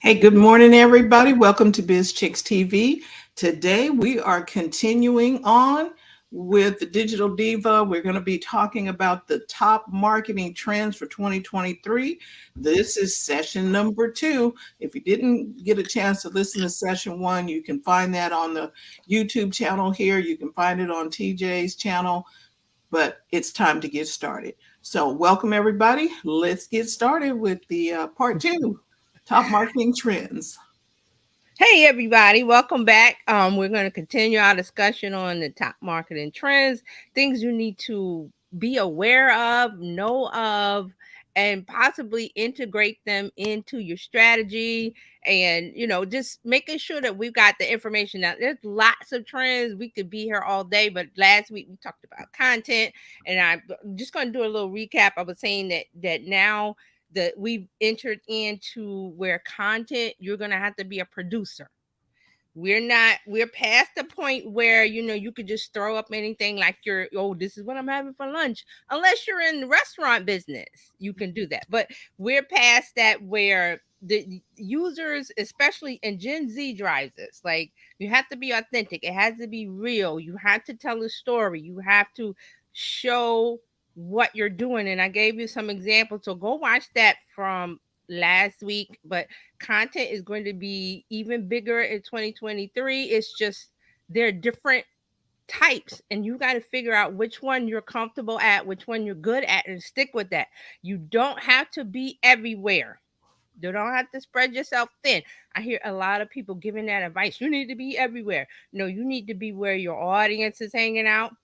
Hey, good morning, everybody. Welcome to Bizchicks TV. Today we are continuing on with the Digital Diva. We're going to be talking about the top marketing trends for 2023. This is session number 2. If you didn't get a chance to listen to session 1, you can find that on the YouTube channel here. You can find it on TJ's channel, but it's time to get started. So, welcome, everybody. Let's get started with the part 2. Top marketing trends. Hey everybody, welcome back. We're going to continue our discussion on the top marketing trends, things you need to be aware of, know of, and possibly integrate them into your strategy. And just making sure that we've got the information. Now, there's lots of trends. We could be here all day, but last week we talked about content, and I'm just going to do a little recap. I was saying that now that we've entered into where content, you're going to have to be a producer. We're past the point where you could just throw up anything like this is what I'm having for lunch. Unless you're in the restaurant business, you can do that. But we're past that where the users, especially in Gen Z, drives this. Like, you have to be authentic, it has to be real, you have to tell a story, you have to show what you're doing. And I gave you some examples, so go watch that from last week. But content is going to be even bigger in 2023. It's just there are different types, and you got to figure out which one you're comfortable at, which one you're good at, and stick with that. You don't have to be everywhere. You don't have to spread yourself thin. I hear a lot of people giving that advice. You need to be everywhere. No, you need to be where your audience is hanging out.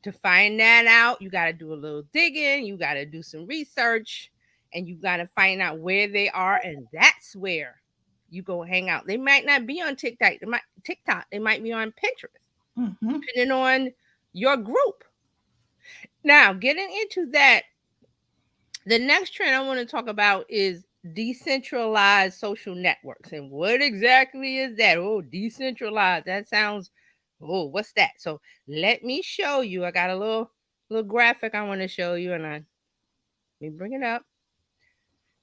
To find that out, you got to do a little digging, you got to do some research, and you got to find out where they are, and that's where you go hang out. They might not be on TikTok, they might be on Pinterest, Mhm. depending on your group. Now, getting into that, the next trend I want to talk about is decentralized social networks. And what exactly is that? Oh, decentralized. That sounds, oh, what's that? So let me show you. I got a little graphic I want to show you, and let me bring it up.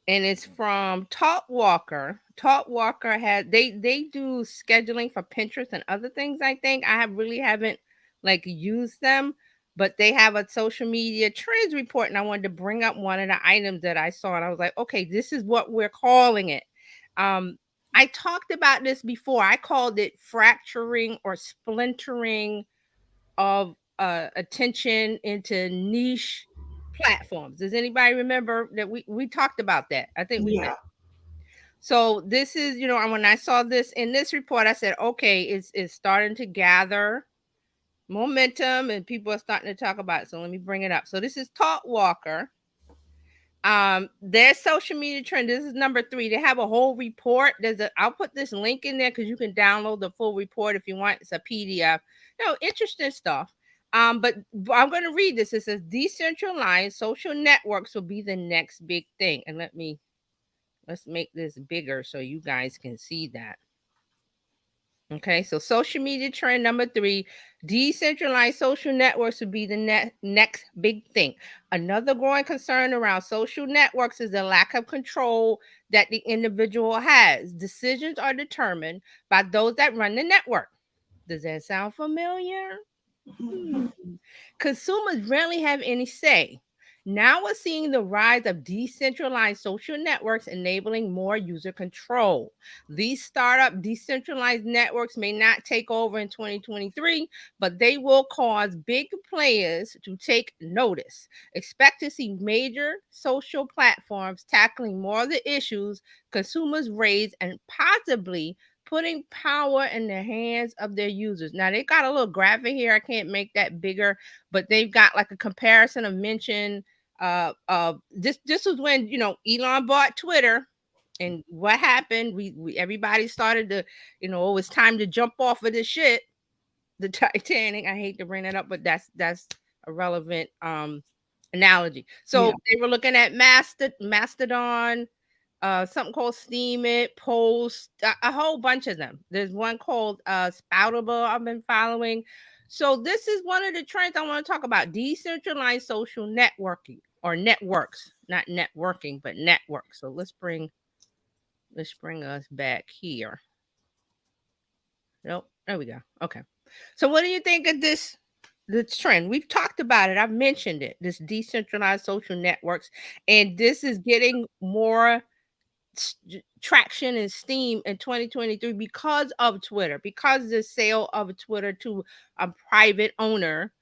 And it's from Talk Walker. Talk Walker has they do scheduling for Pinterest and other things. I think I haven't like used them, but they have a social media trends report, and I wanted to bring up one of the items that I saw, and I was like, okay, this is what we're calling it. Um, I talked about this before. I called it fracturing or splintering of attention into niche platforms. Does anybody remember that we talked about that? I think we did. Yeah. So this is, when I saw this in this report, I said, okay, it's starting to gather momentum and people are starting to talk about it. So let me bring it up. So this is Talk Walker. Their social media trend. This is number 3. They have a whole report. I'll put this link in there because you can download the full report if you want. It's a PDF. Interesting stuff. But I'm going to read this. It says decentralized social networks will be the next big thing. And let's make this bigger so you guys can see that. Okay, so social media trend number 3, decentralized social networks would be the next big thing. Another growing concern around social networks is the lack of control that the individual has. Decisions are determined by those that run the network. Does that sound familiar? Hmm. Mhm. Consumers rarely have any say. Now we're seeing the rise of decentralized social networks enabling more user control. These startup decentralized networks may not take over in 2023, but they will cause big players to take notice. Expect to see major social platforms tackling more of the issues consumers raise and possibly putting power in the hands of their users. Now they got a little graphic here. I can't make that bigger, but they've got like a comparison of mention. This was when Elon bought Twitter, and what happened? We everybody started to, it was time to jump off of this shit, the Titanic. I hate to bring that up, but that's a relevant analogy. So Yeah. they were looking at Mastodon, something called Steam It, Post, a whole bunch of them. There's one called Spoutable I've been following. So this is one of the trends I want to talk about: decentralized social networking or networks, not networking, but networks. So let's bring Let's bring us back here. Nope. There we go. Okay. So what do you think of this trend? We've talked about it. I've mentioned it. This decentralized social networks, and this is getting more traction and steam in 2023 because of Twitter, because the sale of Twitter to a private owner,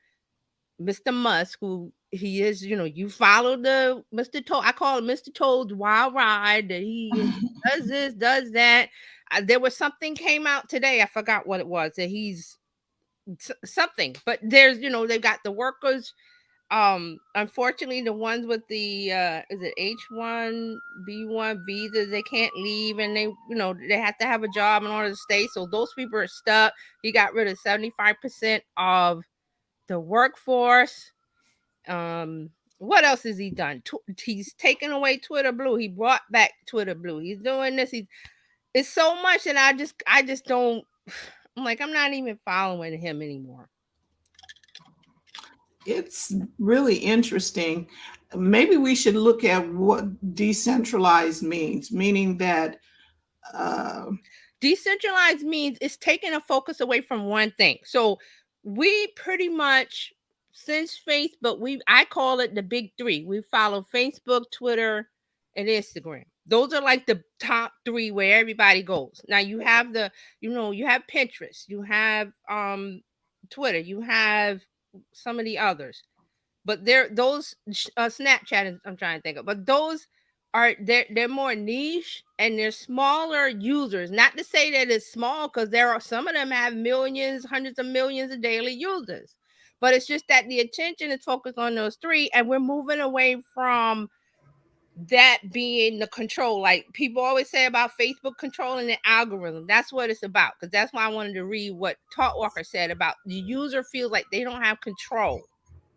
Mr. Musk, who he is, you follow the Mr. Toad. I call it Mr. Toad's wild ride. That he does this, does that. There was something came out today. I forgot what it was. That he's something, but there's, they've got the workers. Unfortunately, the ones with the is it H1B1 visas, they can't leave, and they have to have a job in order to stay. So those people are stuck. He got rid of 75% of the workforce. What else has he done? He's taken away Twitter Blue. He brought back Twitter Blue. He's doing this. It's so much, and I just don't. I'm like, I'm not even following him anymore. It's really interesting. Maybe we should look at what decentralized means, meaning that uh, Decentralized means it's taking a focus away from one thing. So we pretty much, since Facebook, I call it the big three. We follow Facebook, Twitter, and Instagram. Those are like the top three where everybody goes. Now you have you have Pinterest, you have Twitter, you have some of the others, but those Snapchat I'm trying to think of, but those they're more niche and they're smaller users. Not to say that it's small, because there are some of them have millions, hundreds of millions of daily users, but it's just that the attention is focused on those three, and we're moving away from that being the control. Like people always say about Facebook controlling the algorithm. That's what it's about. Because that's why I wanted to read what Talk Walker said about the user feels like they don't have control,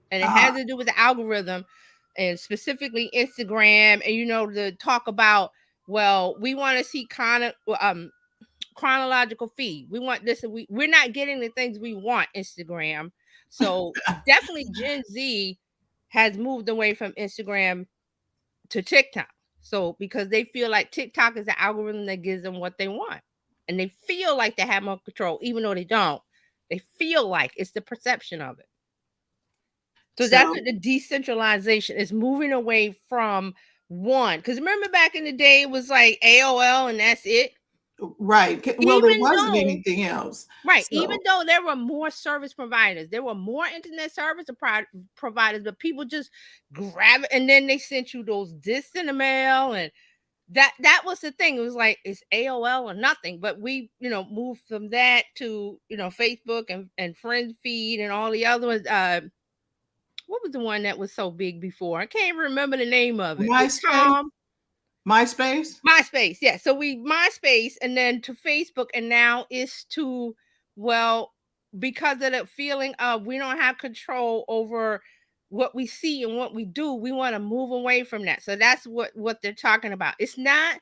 and it has uh, to do with the algorithm, and specifically Instagram. And the talk about, well, we want to see kind of chronological feed. We want this, and we're not getting the things we want. Instagram. So definitely Gen Z has moved away from Instagram to TikTok. So because they feel like TikTok is the algorithm that gives them what they want, and they feel like they have more control, even though they don't. They feel like it's the perception of it. So that's so what the decentralization is, moving away from one. Because remember back in the day, it was like AOL and that's it. right. Well, there Even wasn't though, anything else. right, even So though there were more service providers, there were more internet service providers, but people just grab it, and then they sent you those discs in the mail, and that was the thing. It was like it's AOL or nothing. But we, moved from that to Facebook and friend feed and all the other ones. What was the one that was so big before? I can't even remember the name of it. With MySpace, Tom. MySpace. MySpace, yeah. So we MySpace, and then to Facebook, and now it's to, well, because of the feeling of we don't have control over what we see and what we do, we want to move away from that. So that's what they're talking about. It's not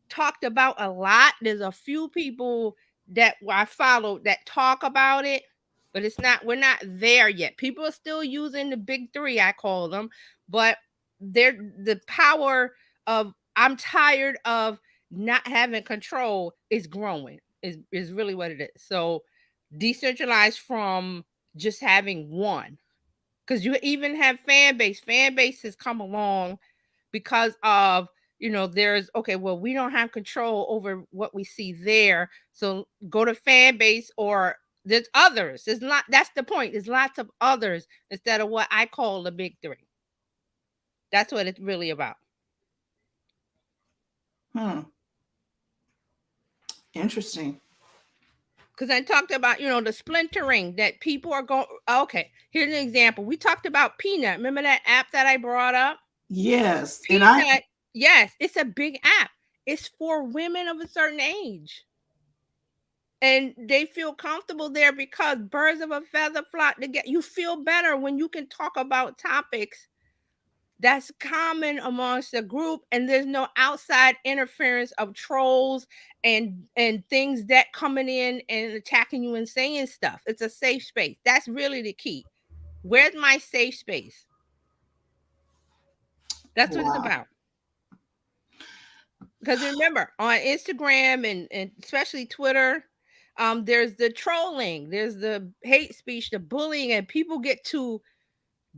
talked about a lot. There's a few people that I follow that talk about it, but we're not there yet. People are still using the big three, I call them, but the power of I'm tired of not having control is growing, is really what it is. So decentralized from just having one. Because you even have fan base. Fan base has come along because of, there's, okay, well, we don't have control over what we see there, so go to fan base, or there's others. There's not, that's the point, there's lots of others instead of what I call the big three. That's what it's really about. Hmm. Interesting. Because I talked about, the splintering that people are going. Okay, here's an example. We talked about Peanut. Remember that app that I brought up? Yes, and I Peanut, yes, it's a big app. It's for women of a certain age. And they feel comfortable there because birds of a feather flock together. You feel better when you can talk about topics that's common amongst the group, and there's no outside interference of trolls and things that coming in and attacking you and saying stuff. It's a safe space. That's really the key. Where's my safe space? That's what it's wow. about. Because remember, on Instagram and especially Twitter, there's the trolling, there's the hate speech, the bullying, and people get to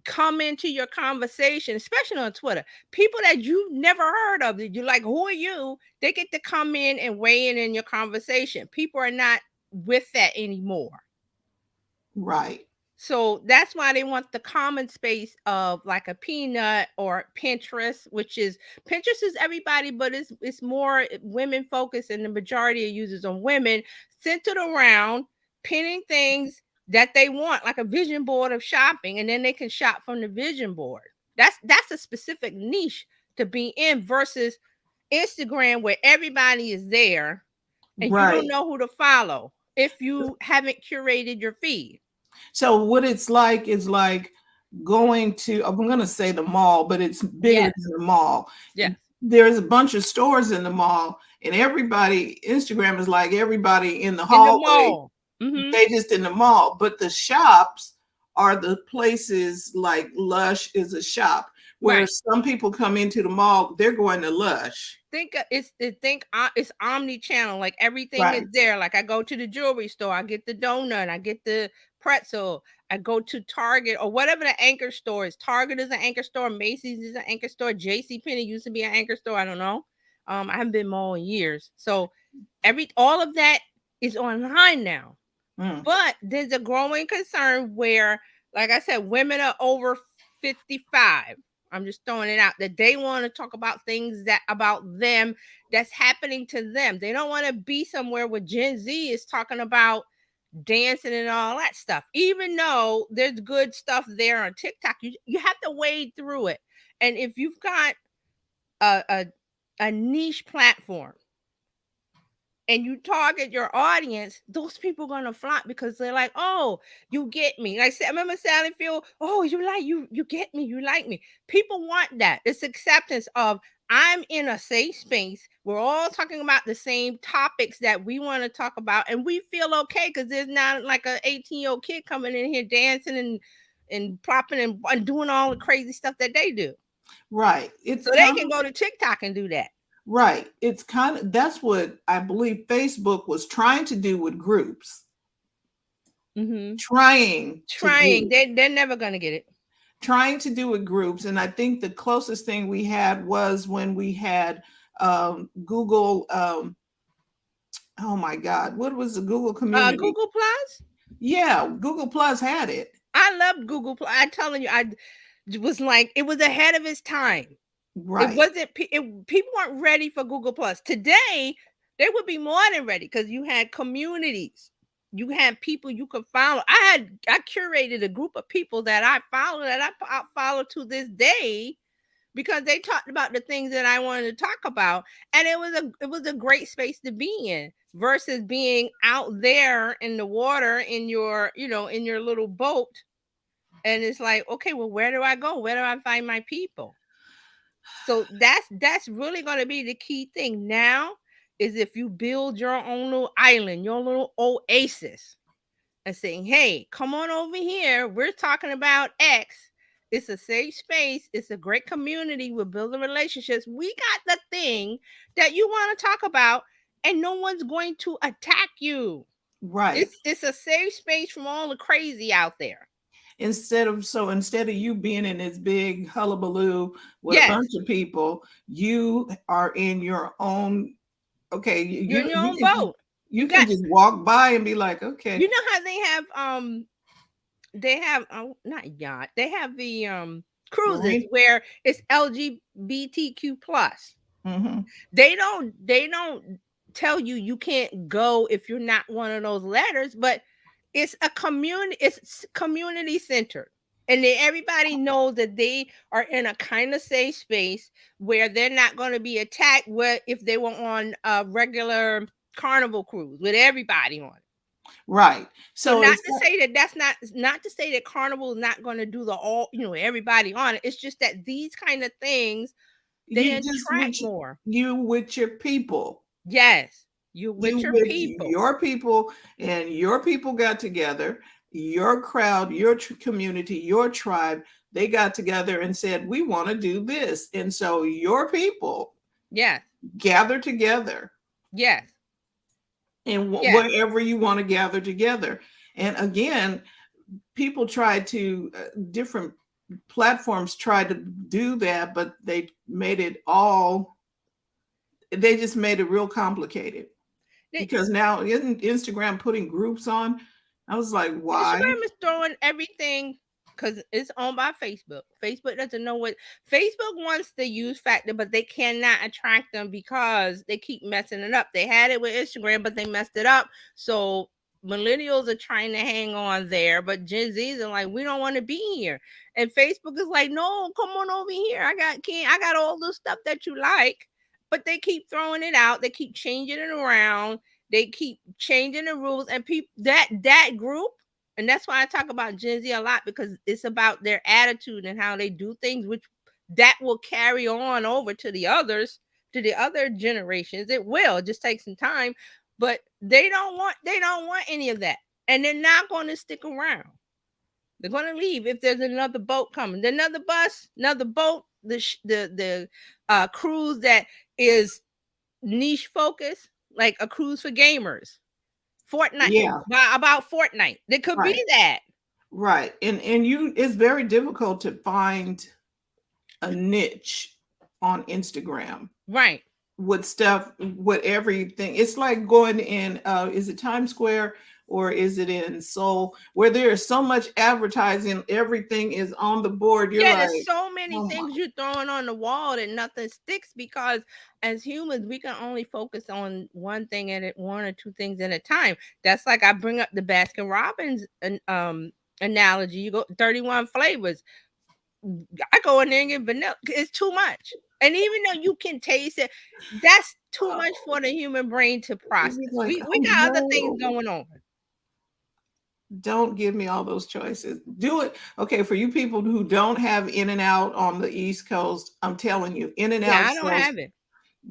come into your conversation, especially on Twitter. People that you've never heard of, that you're like, who are you? They get to come in and weigh in your conversation. People are not with that anymore. Right. So that's why they want the common space of like a Peanut or Pinterest, which is Pinterest is everybody, but it's more women focused, and the majority of users are women, centered around pinning things that they want, like a vision board of shopping, and then they can shop from the vision board. That's a specific niche to be in versus Instagram where everybody is there and you don't Right. know who to follow if you haven't curated your feed. So what it's like is like going to, I'm going to say the mall, but it's bigger Yes. than the mall. Yes. There's a bunch of stores in the mall, and everybody, Instagram is like everybody in the In the hallway. mall. Mhm. They just in the mall, but the shops are the places like Lush is a shop where Right. some people come into the mall, they're going to Lush. It's omni-channel, like everything is Right. there. Like I go to the jewelry store, I get the donut, I get the pretzel, I go to Target or whatever the anchor store is. Target is an anchor store, Macy's is an anchor store, JC Penney used to be an anchor store. I don't know. I haven't been mall in years. So all of that is online now. Mm. But there's a growing concern where, like I said, women are over 55. I'm just throwing it out that they want to talk about things that about them that's happening to them. They don't want to be somewhere where Gen Z is talking about dancing and all that stuff. Even though there's good stuff there on TikTok, you have to wade through it. And if you've got a a, a niche platform and you target your audience, those people are gonna flock because they're like, oh, you get me. Like I said, I remember Sally Field, oh, you get me, you like me. People want that. It's acceptance of I'm in a safe space. We're all talking about the same topics that we want to talk about, and we feel okay because there's not like an 18-year-old kid coming in here dancing and plopping and doing all the crazy stuff that they do. Right. It's So they kind can of go to TikTok and do that. right. It's kind of that's what I believe Facebook was trying to do with groups. Mm-hmm. Trying to Trying. do They're never gonna get it. trying to do with groups. And I think the closest thing we had was when we had Google. Oh my God, what was the Google community? Google Plus. Yeah, Google Plus had it. I loved Google Plus. I'm telling you, I was like, it was ahead of its time. It Right, wasn't. People weren't ready for Google Plus. Today, they would be more than ready because you had communities, you had people you could follow. I curated a group of people that I follow I follow to this day because they talked about the things that I wanted to talk about, and it was a great space to be in versus being out there in the water in your in your little boat, and it's like, okay, well, where do I go? Where do I find my people? So that's really going to be the key thing now is if you build your own little island, your little oasis, and saying, hey, come on over here. We're talking about X. It's a safe space. It's a great community. We're building relationships. We got the thing that you want to talk about, and no one's going to attack you. right. It's a safe space from all the crazy out there. Instead of you being in this big hullabaloo with a Yes, bunch of people, you are in your own. Okay, you're in your you own can just boat. You you can got, just walk by and be like, okay, you know how they have not yacht. They have the cruises Marine. where it's LGBTQ plus. Hmm. They don't tell you you can't go if you're not one of those letters, but it's community centered. And then everybody knows that they are in a kind of safe space where they're not going to be attacked if they were on a regular carnival cruise with everybody on. Right. So So not it's to say that that's not to say that carnival is not going to do the all, everybody on it. It's just that these kind of things they you just attract more. you with your people. Yes, you with You your with people. your people, and your people got together, your crowd, your community, your tribe, they got together and said, we want to do this. And so your people Yes. gather together Yes. and Yes. wherever you want to gather together. And again, people try to different platforms try to do that, but they just made it real complicated, They, because now isn't Instagram putting groups on? I was like, why? Instagram is throwing everything because it's owned by Facebook. Facebook doesn't know what Facebook wants the use factor, but they cannot attract them because they keep messing it up. They had it with Instagram, but they messed it up. So millennials are trying to hang on there, but Gen Zs are like, we don't want to be here. And Facebook is like, no, come on over here. I got all the stuff that you like. But they keep throwing it out. They keep changing it around. They keep changing the rules, and people that group, and that's why I talk about Gen Z a lot, because it's about their attitude and how they do things, which that will carry on over to the others, to the other generations. It will just take some time, but they don't want any of that, and they're not going to stick around. They're going to leave if there's another boat coming, another bus, another boat, the cruise that is niche focus, like a cruise for gamers. Fortnite, Yeah, about Fortnite. There could be right, that. right. And you, it's very difficult to find a niche on Instagram Right. with stuff, with everything. It's like going in, is it Times Square or is it in Seoul, where there is so much advertising, everything is on the board. You're Yeah, there's like, so many oh my, things you're throwing on the wall that nothing sticks, because as humans, we can only focus on one thing at it, one or two things at a time. That's like I bring up the Baskin Robbins analogy. You go 31 flavors. I go in there and get vanilla. It's too much. And even though you can taste it, that's too much for the human brain to you're process. like, We oh got other things no, going on. don't give me all those choices. Do it. Okay, for you people who don't have In and Out on the East Coast, I'm telling you, In and Yeah, Out I don't sells, have it.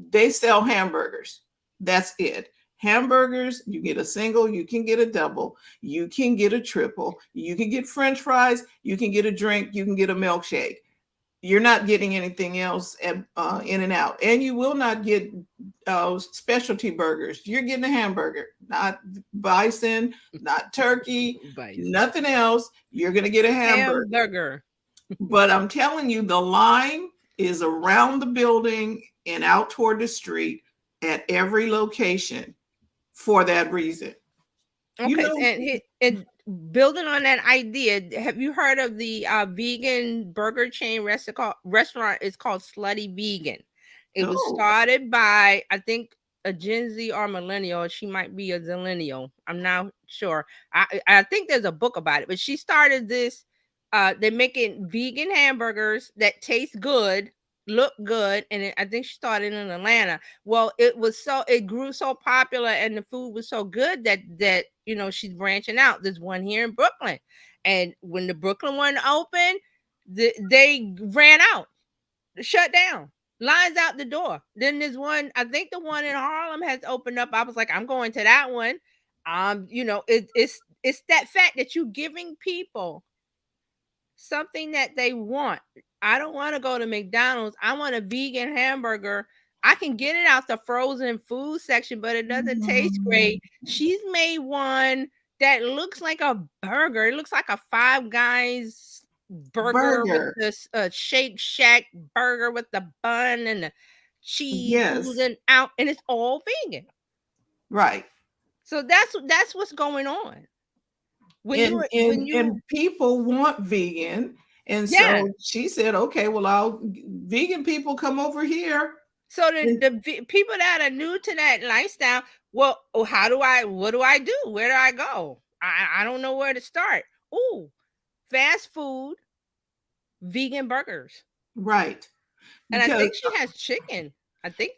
they sell hamburgers. That's it. Hamburgers, you get a single, you can get a double, you can get a triple, you can get French fries, you can get a drink, you can get a milkshake. You're not getting anything else at In and Out, and you will not get specialty burgers. You're getting a hamburger, not bison, not turkey, Bison. nothing else. You're going to get a hamburger. Hamburger. But I'm telling you, the line is around the building and out toward the street at every location for that reason. You Okay, know, and building on that idea, have you heard of the vegan burger chain restaurant? It's called Slutty Vegan. It was oh, started by, I think, a Gen Z or millennial. She might be a zillennial. I'm not sure. I think there's a book about it, but she started this. They're making vegan hamburgers that taste good, look good, and I think she started in Atlanta. Well, it grew so popular, and the food was so good that she's branching out. There's one here in Brooklyn, and when the Brooklyn one opened, they ran out, shut down, lines out the door. Then there's one, I think the one in Harlem has opened up. I was like, I'm going to that one. It's that fact that you giving people something that they want. I don't want to go to McDonald's. I want a vegan hamburger. I can get it out the frozen food section, but it doesn't taste mm, great. She's made one that looks like a burger. It looks like a Five Guys burger with burger. this Shake Shack burger with the bun and the cheese Yes, oozing out, and it's all vegan. right. So that's what's going on. When and you and when you and people want vegan, and yeah. so she said, okay, well, I'll vegan people come over here. So And people that are new to that lifestyle, well, what do I do? Where do I go? I don't know where to start. Ooh, fast food, vegan burgers. right, And I because think she has chicken. I think.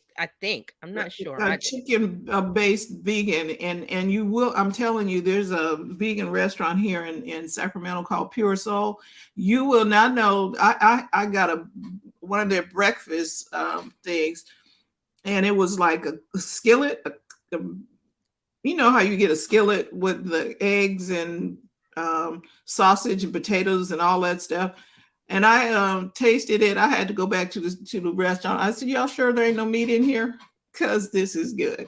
I'm not sure. a chicken based vegan, and you will, I'm telling you, there's a vegan restaurant here in Sacramento called Pure Soul. You will not know. I got one of their breakfast things, and it was like a skillet, you know how you get a skillet with the eggs and sausage and potatoes and all that stuff. And I tasted it. I had to go back to the restaurant. I said, "Y'all sure there ain't no meat in here? Cause this is good."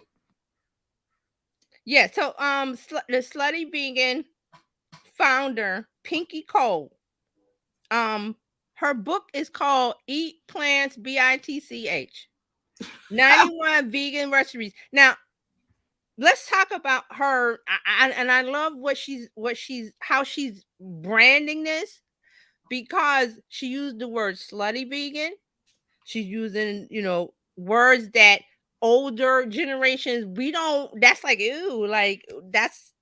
Yeah. So the Slutty Vegan founder Pinky Cole, um, her book is called Eat Plants Bitch. 91 vegan recipes. Now, let's talk about her. And I love how she's branding this, because she used the word slutty vegan. She's using, words that older generations, we don't, that's like, ew, like that's,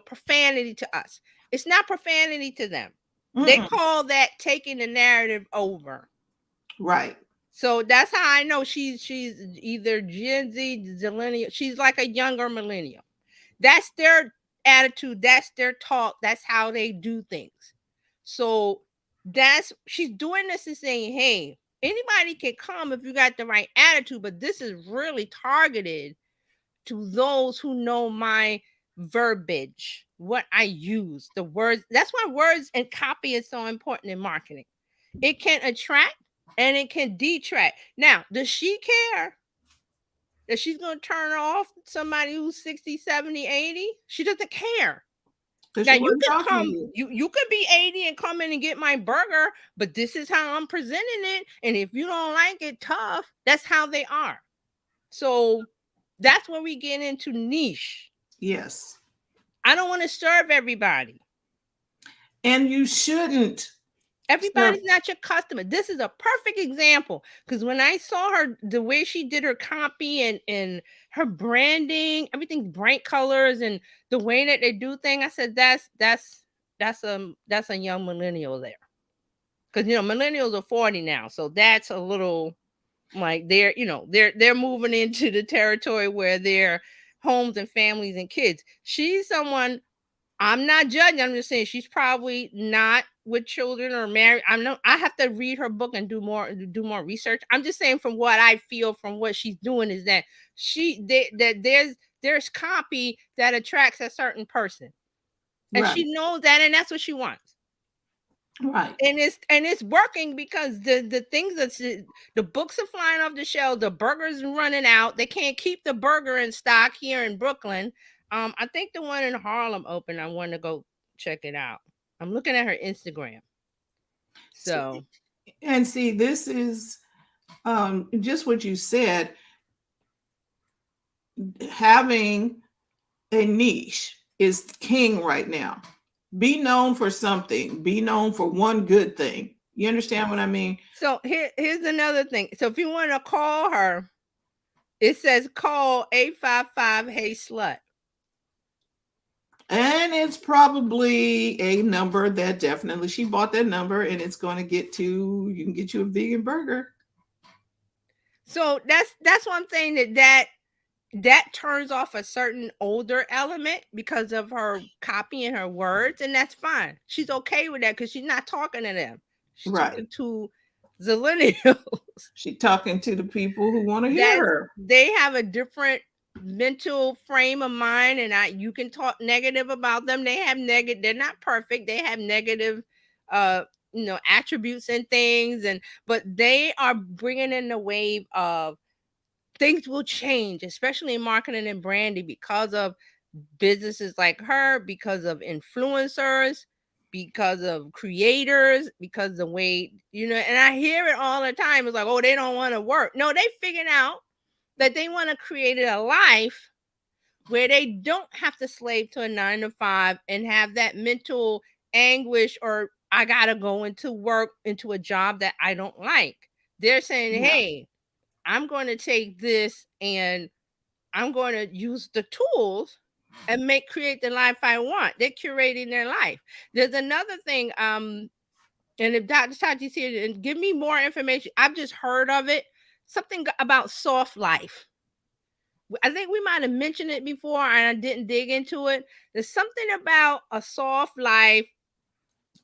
profanity to us. It's not profanity to them. They Mm-mm. call that taking the narrative over. Right. So that's how I know she's either Gen Z, millennial. She's like a younger millennial. That's their attitude. That's their talk. That's how they do things. So she's doing this and saying, hey, anybody can come if you got the right attitude, but this is really targeted to those who know my verbiage, what I use, the words. That's why words and copy is so important in marketing. It can attract and it can detract. Now, does she care that she's going to turn off somebody who's 60, 70, 80? She doesn't care. Because Now she you wasn't can talking to come, you. you could be 80 and come in and get my burger, but this is how I'm presenting it. And if you don't like it, tough. That's how they are. So that's where we get into niche. Yes. I don't want to serve everybody. And you shouldn't serve. Everybody's not your customer. This is a perfect example, because when I saw her, the way she did her copy and her branding, everything's bright colors and the way that they do things, I said that's a young millennial there. Because millennials are 40 now, so that's a little like they're moving into the territory where their homes and families and kids. She's someone, I'm not judging. I'm just saying she's probably not with children or married. I have to read her book and do more research. I'm just saying from what I feel from what she's doing is that that there's copy that attracts a certain person. And Right. she knows that, and that's what she wants. Right. And it's working, because the things the books are flying off the shelves, the burgers are running out. They can't keep the burger in stock here in Brooklyn. I think the one in Harlem open. I want to go check it out. I'm looking at her Instagram. So And see, this is just what you said. Having a niche is king right now. Be known for something. Be known for one good thing. You understand what I mean? here's another thing. So if you want to call her, it says call 855 Hey Slut. And it's probably a number that definitely she bought that number, and it's going to you can get you a vegan burger. So that's one thing that turns off a certain older element because of her copying her words, and that's fine. She's okay with that because she's not talking to them. She's Right. talking to Zillennials. She's talking to the people who want to hear That her. they have a different mental frame of mind, and you can talk negative about them. They have negative. They're not perfect. They have negative, uh, attributes and things, but they are bringing in the wave of things will change, especially in marketing and branding, because of businesses like her, because of influencers, because of creators, because the way, and I hear it all the time. It's like, oh, they don't want to work. No, they figured out that they want to create a life where they don't have to slave to a 9 to 5 and have that mental anguish, or I gotta go into work, into a job that I don't like. They're saying, Yeah. hey, I'm going to take this and I'm going to use the tools and create the life I want. They're curating their life. There's another thing, and if Dr. Tati's here and give me more information, I've just heard of it. Something about soft life. I think we might have mentioned it before and I didn't dig into it. There's something about a soft life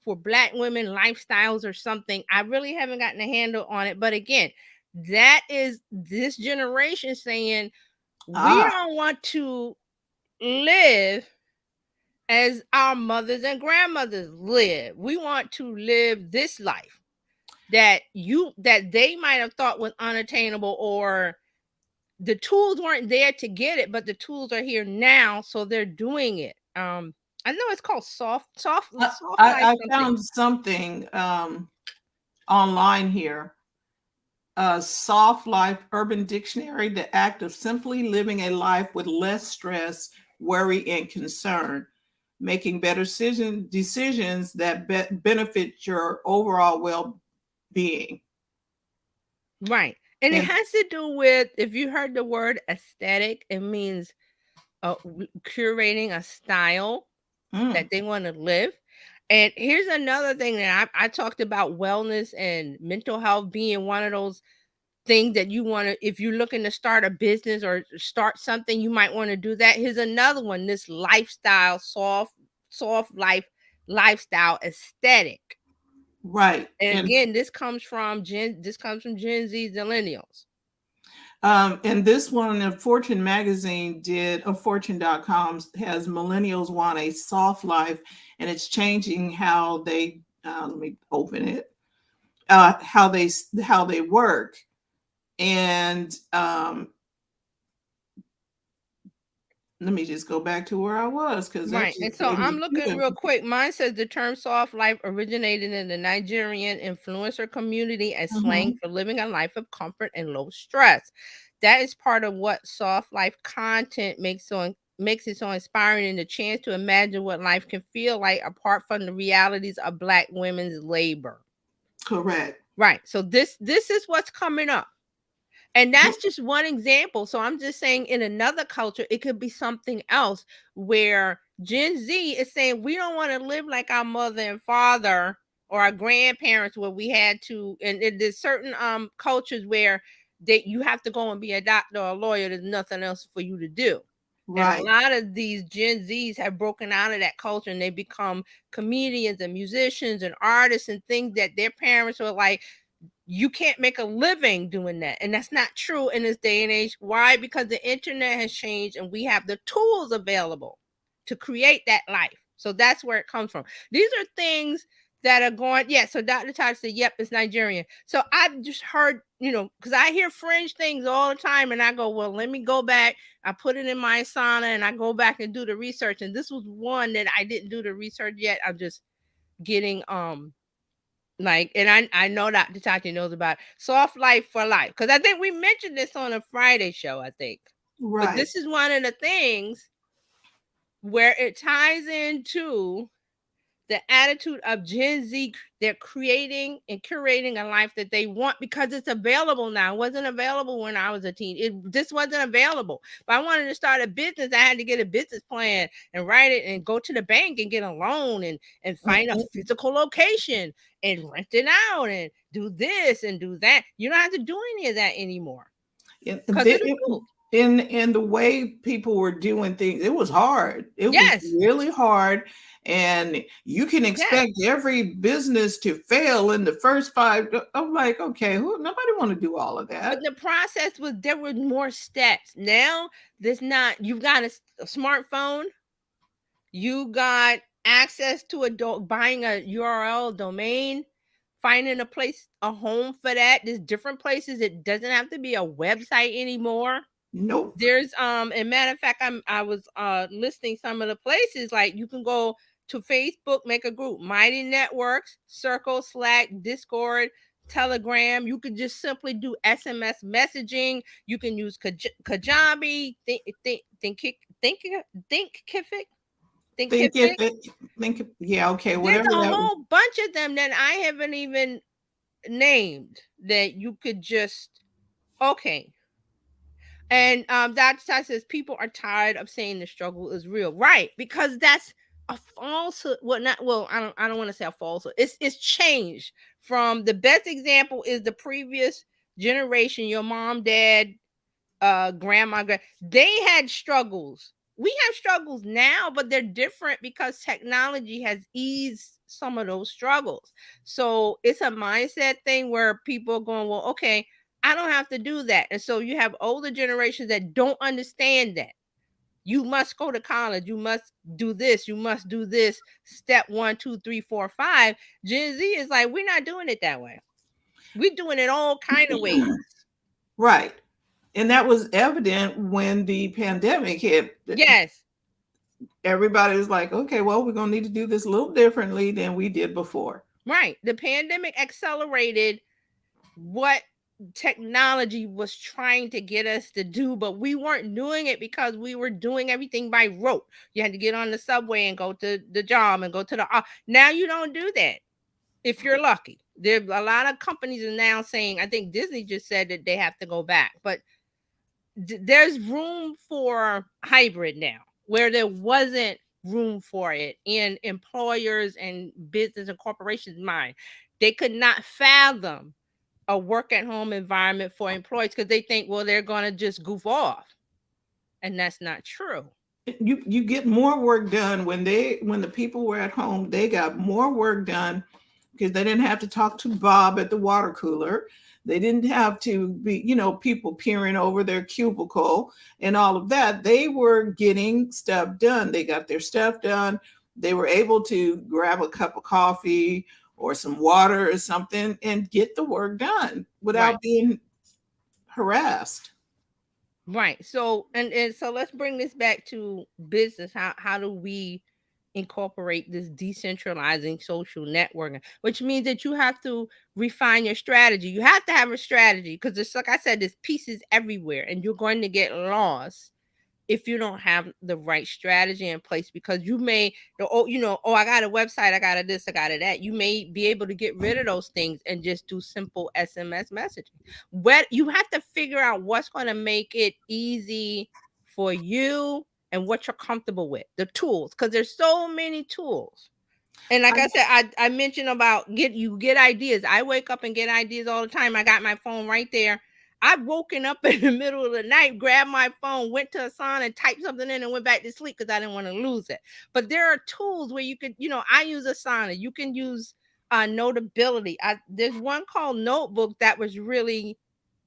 for Black women, lifestyles or something. I really haven't gotten a handle on it. But again, that is this generation saying, we Ah, don't want to live as our mothers and grandmothers live. We want to live this life. that they might have thought was unattainable, or the tools weren't there to get it, but the tools are here now, so they're doing it. I know it's called soft life I something. found something online here. Soft Life Urban Dictionary, the act of simply living a life with less stress, worry, and concern, making better decisions that benefit your overall well being. Right. And it And has to do with, if you heard the word aesthetic, it means curating a style that mm, they want to live. And here's another thing that I talked about: wellness and mental health being one of those things that you want to, if you're looking to start a business or start something, you might want to do that. Here's another one: this lifestyle, soft lifestyle aesthetic. right. And again, this comes from Gen Z millennials. And this one, Fortune magazine did, or Fortune.com has millennials want a soft life, and it's changing how they, let me open it, how they work. And let me just go back to where I was, because that Right. just And so gave I'm me looking good. real quick. Mine says the term soft life originated in the Nigerian influencer community as slang Mhm. for living a life of comfort and low stress. That is part of what soft life content makes it so inspiring, and the chance to imagine what life can feel like apart from the realities of black women's labor. Correct. Right. So this is what's coming up. And that's just one example. So I'm just saying, in another culture, it could be something else where Gen Z is saying we don't want to live like our mother and father or our grandparents, where we had to. And there's certain cultures where you have to go and be a doctor or a lawyer. There's nothing else for you to do. And a Right. lot of these Gen Zs have broken out of that culture, and they become comedians and musicians and artists and things that their parents were like, you can't make a living doing that. And that's not true in this day and age. Why? Because the internet has changed and we have the tools available to create that life. So that's where it comes from. These are things that are going, yeah. So Dr. Todd said, yep, it's Nigerian. So I've just heard, because I hear fringe things all the time, and I go, well, let me go back. I put it in my Asana and I go back and do the research. And this was one that I didn't do the research yet. I'm just getting like, and I know Dr. Tati knows about soft life for life, because I think we mentioned this on a Friday show, I think. But Right. this is one of the things where it ties into the attitude of Gen Z. They're creating and curating a life that they want because it's available now. It wasn't available when I was a teen. This wasn't available. But I wanted to start a business. I had to get a business plan and write it and go to the bank and get a loan and find a Mhm. physical location and rent it out and do this and do that. You don't have to do any of that anymore And because of the tools. in the way people were doing things, it was hard. It was Yes. really hard, and you can Yes. expect every business to fail in the first five. I'm like, okay, nobody want to do all of But that. the process was, there were more steps. Now there's not. You've got a smartphone. You got access to buying a URL domain, finding a place, a home for that. There's different places. It doesn't have to be a website anymore. Nope. There's a matter of fact, I was listing some of the places, like you can go to Facebook, make a group, Mighty Networks, Circle, Slack, Discord, Telegram. You could just simply do SMS messaging. You can use Kajabi, Thinkific, Think if Thinkific. it, yeah, okay, There's whatever a that. whole bunch of them that I haven't even named that you could just, okay. And Dr. Ty says people are tired of saying the struggle is real, right? Because that's a falsehood. Well, not well. I don't want to say a falsehood. It's changed from, the best example is the previous generation. Your mom, dad, grandma, they had struggles. We have struggles now, but they're different because technology has eased some of those struggles. So it's a mindset thing where people are going, well, okay, I don't have to do that. And so you have older generations that don't understand that. You must go to college. You must do this. You must do this. Step 1, 2, 3, 4, 5. Gen Z is like, we're not doing it that way. We're doing it all kind of ways. Right. And that was evident when the pandemic hit. Yes, Everybody was like, okay, well, we're going to need to do this a little differently than we did before. right. The pandemic accelerated what technology was trying to get us to do, but we weren't doing it because we were doing everything by rote. You had to get on the subway and go to the job and go to the now you don't do that if you're lucky. There a lot of companies are now saying, I think Disney just said that they have to go back, but there's room for hybrid now where there wasn't room for it in employers and business and corporations mind. They could not fathom a work at home environment for employees because they think, well, they're going to just goof off, and that's not true. You get more work done when the people were at home. They got more work done because they didn't have to talk to Bob at the water cooler. They didn't have to be, people peering over their cubicle and all of that. They were getting stuff done. They got their stuff done. They were able to grab a cup of coffee or some water or something and get the work done Right. without being harassed. Right. So and so let's bring this back to business. How do we incorporate this decentralizing social networking, which means that you have to refine your strategy. You have to have a strategy because it's like I said, there's pieces everywhere and you're going to get lost if you don't have the right strategy in place because you may oh I got a website, I got a this, I got a that. You may be able to get rid of those things and just do simple SMS messaging. What you have to figure out what's going to make it easy for you and what you're comfortable with. The tools, because there's so many tools. And like I said, I mentioned about get ideas. I wake up and get ideas all the time. I got my phone right there. I've woken up in the middle of the night, grabbed my phone, went to a sign and typed something in and went back to sleep because I didn't want to lose it. But there are tools where you could, I use Asana. You can use Notability. There's one called Notebook that was really,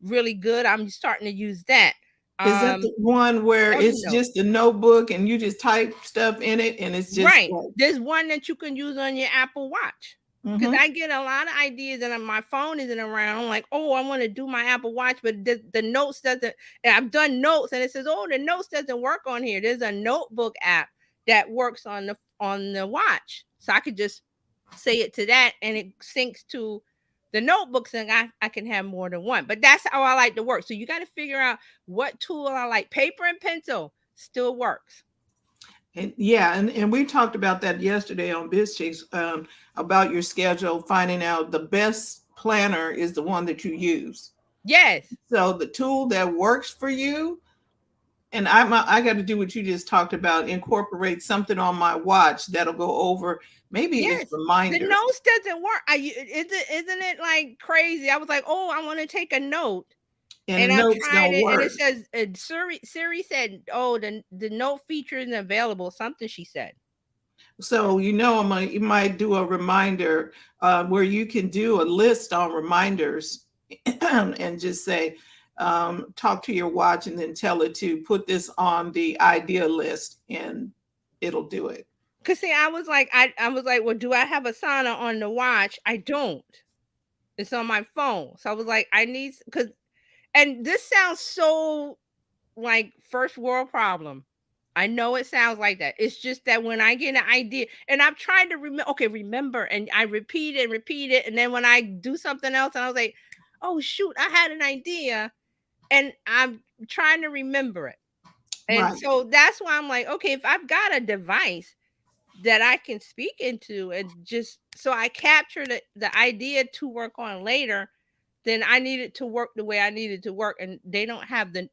really good. I'm starting to use that. Is that the one where it's Evernote. just a notebook and you just type stuff in it and it's just Right. like, There's one that you can use on your Apple Watch. Because mm-hmm. I get a lot of ideas and my phone isn't around. I'm like, oh, I want to do my Apple Watch, but the notes doesn't. And I've done notes and it says, oh, the notes doesn't work on here. There's a notebook app that works on the watch, so I could just say it to that and it syncs to the notebooks and I can have more than one. But that's how I like to work. So you got to figure out what tool I like. Paper and pencil still works. And yeah, and we talked about that yesterday on Bizchicks, about your schedule, finding out the best planner is the one that you use. Yes. So the tool that works for you, and I got to do what you just talked about, incorporate something on my watch that'll go over. Maybe it's Yes. The reminders, notes doesn't work. Isn't it like crazy? I was like, oh, I want to take a note. and And I notes tried don't it and it work. says Siri said, oh, the note feature isn't available. Something she said. So you might do a reminder where you can do a list on reminders and just say, talk to your watch and then tell it to put this on the idea list, and it'll do it. Cause see, I was like, well, do I have a Asana on the watch? I don't. It's on my phone. So I was like, I need because and this sounds so like first world problem. I know it sounds like that. It's just that when I get an idea, and I've tried to remember, okay, remember, and I repeat it, and then when I do something else, and I was like, oh shoot, I had an idea, and I'm trying to remember it, and Right. so that's why I'm like, okay, if I've got a device that I can speak into, and just so I capture the idea to work on later, then I need it to work the way I need it to work. And they don't have the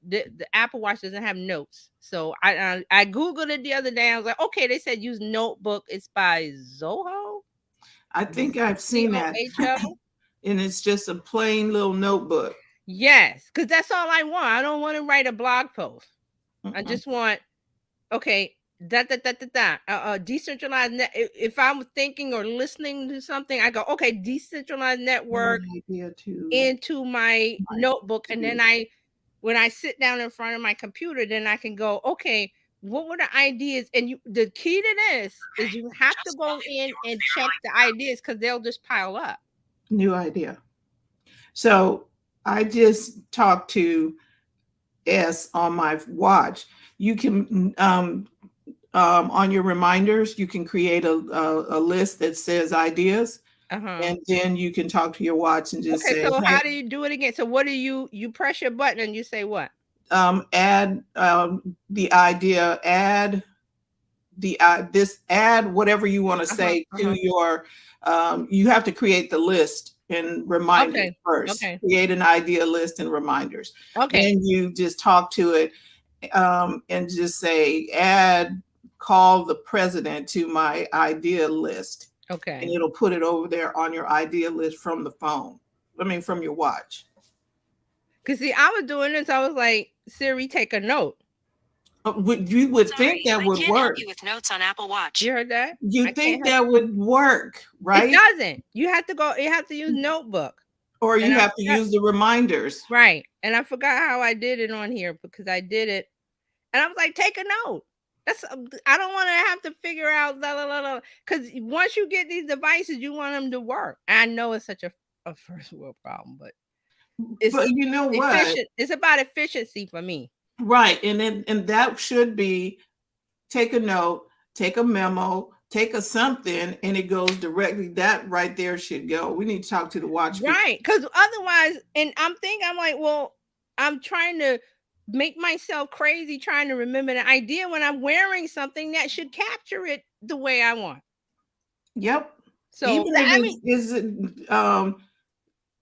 Apple Watch doesn't have notes. So I googled it the other day. I was like, okay, they said use Notebook. It's by Zoho, I think I've seen that. Zoho. And it's just a plain little notebook. Yes, because that's all I want. I don't want to write a blog post. I Mm-mm. just want okay. Decentralized net. If I'm thinking or listening to something, I go okay. Decentralized network An idea to into my my notebook, to and do. then when I sit down in front of my computer, then I can go, okay, what were the ideas? And the key to this is you have to go in and check the ideas because they'll just pile up. New idea. So I just talked to S on my watch. You can on your reminders, you can create a list that says ideas, Uh-huh. and then you can talk to your watch and just Okay, say, so "Hey, how do you do it again? So what do you press your button and you say what? add the idea, add this, add whatever you want to Uh-huh. say to Uh-huh. your. You have to create the list and reminders Okay. first. Okay. Create an idea list and reminders. Okay. Then you just talk to it, and just say, add, call the president to my idea list, and Okay. it'll put it over there on your idea list from the phone. I mean, from your watch. Cause see, I was doing this. I was like, Siri, take a note. You would think Sorry, that I would can't help work. you with notes on Apple Watch. You heard that? You I can't think help. that would work, It right? doesn't. You have to go. You have to use notebook. Or And you I have to forgot. use the reminders. Right. And I forgot how I did it on here because I did it, and I was like, take a note. That's I don't want to have to figure out because once you get these devices, you want them to work. I know it's such a first world problem, but it's But you know what? efficient. It's about efficiency for me. Right. And that should be, take a note, take a memo, take a something, and it goes directly. That right there should go. We need to talk to the watch people. Right. Because otherwise, and I'm like, well, I'm trying to make myself crazy trying to remember the idea when I'm wearing something that should capture it the way I want. Yep. So Even if I mean, it's, is it,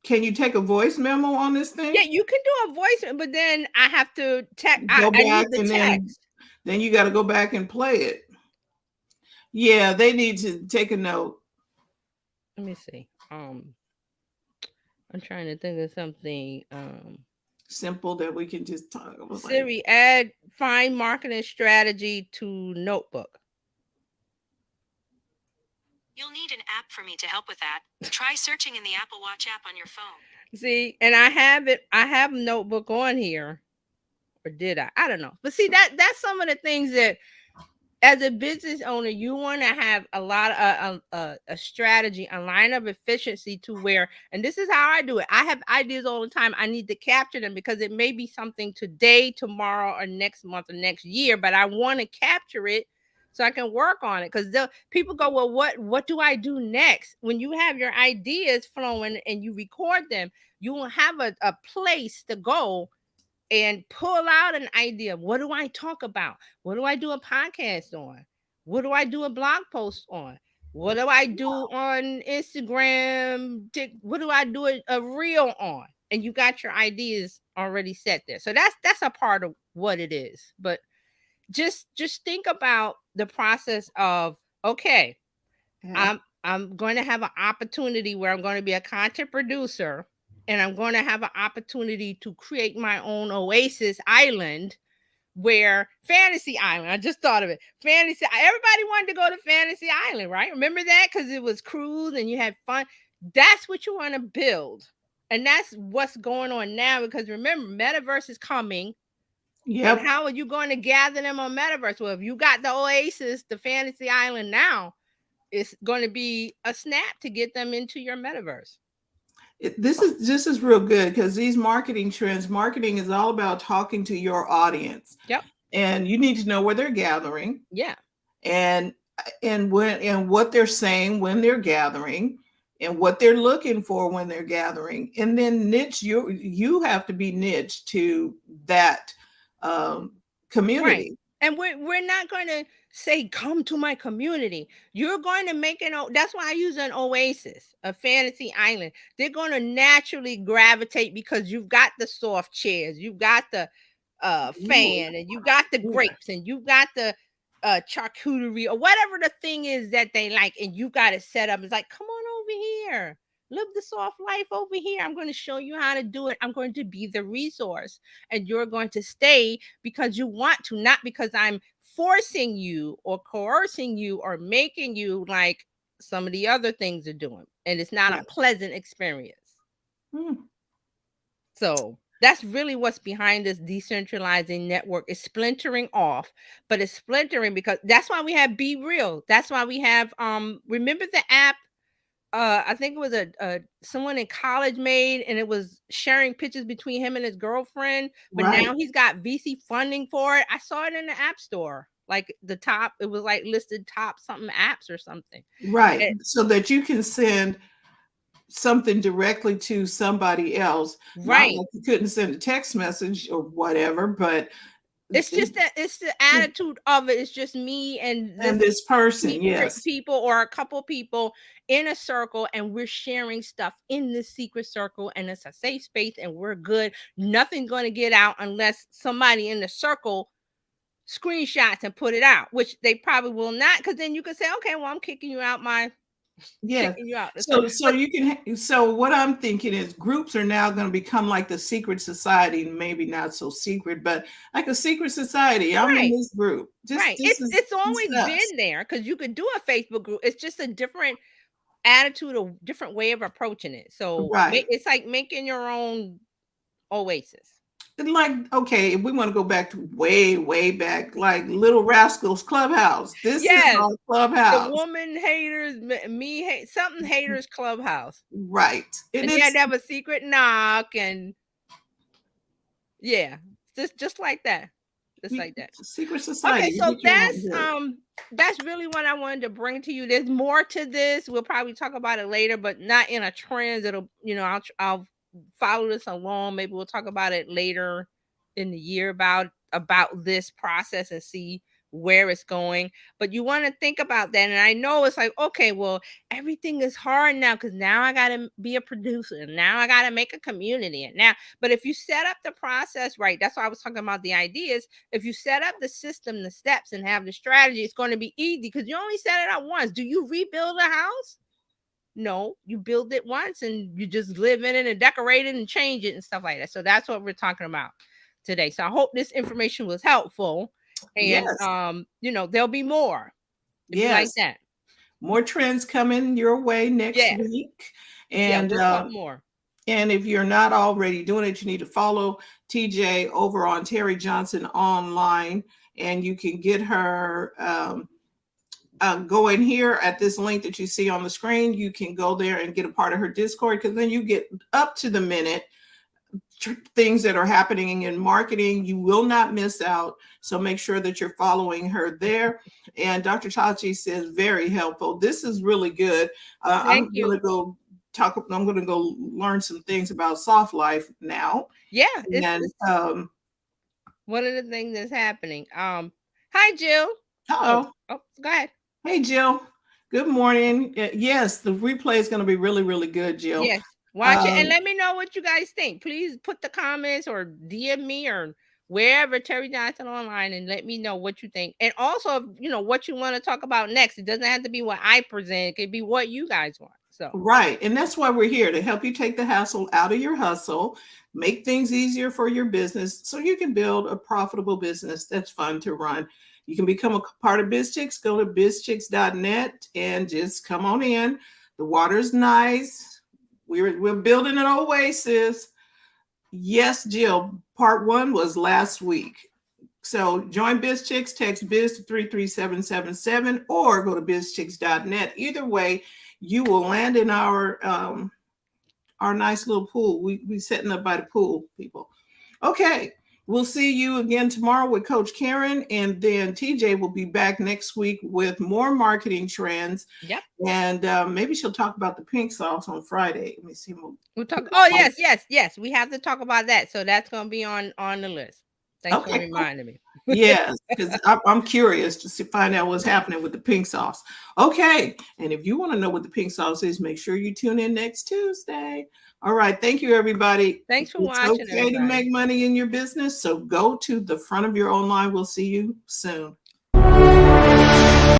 can you take a voice memo on this yeah, thing? you can do a voice, but then I have to text. Go I back need the and text. then you got to go back and play it. Yeah, they need to take a note. Let me see. I'm trying to think of something. Simple that we can just talk. I was like, Siri, add find marketing strategy to notebook. You'll need an app for me to help with that. Try searching in the Apple Watch app on your phone. See, and I have it. I have notebook on here, or did I? I don't know. But see, that's some of the things that, as a business owner, you want to have a lot of a strategy, a line of efficiency to where, and this is how I do it. I have ideas all the time. I need to capture them because it may be something today, tomorrow, or next month, or next year, but I want to capture it so I can work on it. Because the people go, well, what do I do next? When you have your ideas flowing and you record them, you will have a place to go and pull out an idea. What do I talk about? What do I do a podcast on? What do I do a blog post on? What do I do on Instagram? What do I do a reel on? And you got your ideas already set there. So that's a part of what it is. But just think about the process of, okay, yeah, I'm going to have an opportunity where I'm going to be a content producer, and I'm going to have an opportunity to create my own oasis island, where Fantasy Island. I just thought of it. Fantasy. Everybody wanted to go to Fantasy Island, right? Remember that, because it was cruise and you had fun. That's what you want to build, and that's what's going on now. Because remember, Metaverse is coming. And yep. how are you going to gather them on Metaverse? Well, if you got the Oasis, the Fantasy Island now, it's going to be a snap to get them into your Metaverse. This is real good because these marketing trends, marketing is all about talking to your audience, Yep. and you need to know where they're gathering, Yeah. and when and what they're saying when they're gathering, and what they're looking for when they're gathering, and then niche. You have to be niche to that um, Right. community. And we're not going to say come to my community. You're going to make that's why I use an oasis, a fantasy island. They're going to naturally gravitate because you've got the soft chairs, you've got the Ooh, fan, and you got the yeah. grapes, and you got the charcuterie or whatever the thing is that they like, and you got it set up. It's like, come on over here. Live the soft life over here. I'm going to show you how to do it. I'm going to be the resource, and you're going to stay because you want to, not because I'm forcing you or coercing you or making you like some of the other things are doing. And it's not a Yeah. pleasant experience. Hmm. So that's really what's behind this decentralizing network. Is splintering off, but it's splintering because that's why we have Be Real. That's why we have remember the app I think it was a someone in college made, and it was sharing pictures between him and his girlfriend. But Right, now he's got VC funding for it. I saw it in the app store, like the top. It was like listed top something apps or something. right. Eh, So that you can send something directly to somebody else. Not right. like you couldn't send a text message or whatever, but It's it, just that it's the attitude of it. It's just me and and this this person, secret yes, people or a couple people in a circle, and we're sharing stuff in this secret circle, and it's a safe space, and we're good. Nothing's going to get out unless somebody in the circle screenshots and put it out, which they probably will not, because then you could say, okay, well, I'm kicking you out my yes. kicking you out the circle. So But you can. So what I'm thinking is groups are now going to become like the secret society, maybe not so secret, but like a secret society. I'm in right. this group. Right. This is It's this is always us. been there because you could do a Facebook group. It's just a different attitude, a different way of approaching it. So Right. it's like making your own oasis. And like, okay, if we want to go back to way back, like Little Rascals Clubhouse. This is Yes, our the clubhouse. woman haters, me hate something haters clubhouse, Right. And and you had it's to have a secret knock, and yeah, just like that, just like that. secret Okay, society. You so get your own group. that's really what I wanted to bring to you. There's more to this. We'll probably talk about it later, but not in a trend. It'll, I'll follow this along. Maybe we'll talk about it later in the year about this process and see where it's going. But you want to think about that. And I know it's like, okay, well, everything is hard now because now I got to be a producer, and now I got to make a community, and now. But if you set up the process right, that's why I was talking about the ideas. If you set up the system, the steps, and have the strategy, it's going to be easy because you only set it up once. Do you rebuild a house? No, you build it once and you just live in it and decorate it and change it and stuff like that. So that's what we're talking about today. So I hope this information was helpful. And Yes. there'll be more if you like Yes. that. More trends coming your way next Yes. week. Yeah, And we'll talk more. and if you're not already doing it, you need to follow TJ over on Terry Johnson online, and you can get her go in here at this link that you see on the screen. You can go there and get a part of her Discord, because then you get up to the minute things that are happening in marketing. You will not miss out. So make sure that you're following her there. And Dr. Tachi says, very helpful. This is really good. Thank I'm going you. to go I'm going to go learn some things about soft life now. Yeah, And it's one of the things that's happening. Hi Jill. hello. Go ahead. Hey, Jill. Good morning. Yes, the replay is going to be really, really good, Jill. Yes. Watch it and Um, let me know what you guys think. Please put the comments or DM me or wherever Terry Johnson online and let me know what you think. And also, what you want to talk about next. It doesn't have to be what I present. It could be what you guys want. So right. And that's why we're here, to help you take the hassle out of your hustle, make things easier for your business so you can build a profitable business that's fun to run. You can become a part of Bizchicks. Go to bizchicks.net and just come on in. The water's nice. We're building an oasis. Yes, Jill, part 1 was last week. So join Bizchicks, text Biz to 33777 or go to bizchicks.net. Either way, you will land in our nice little pool. We setting up by the pool, people. Okay. We'll see you again tomorrow with Coach Karen, and then TJ will be back next week with more marketing trends. Yep. And maybe she'll talk about the pink sauce on Friday. Let me see. We'll talk. Oh, yes. We have to talk about that. So that's gonna be on the list. Thanks for Okay. reminding me. Yes, because I'm curious to find out what's happening with the pink sauce. Okay. And if you want to know what the pink sauce is, make sure you tune in next Tuesday. All right. Thank you, everybody. Thanks for It's watching, okay to everybody. make money in your business. So go to the front of your online. We'll see you soon.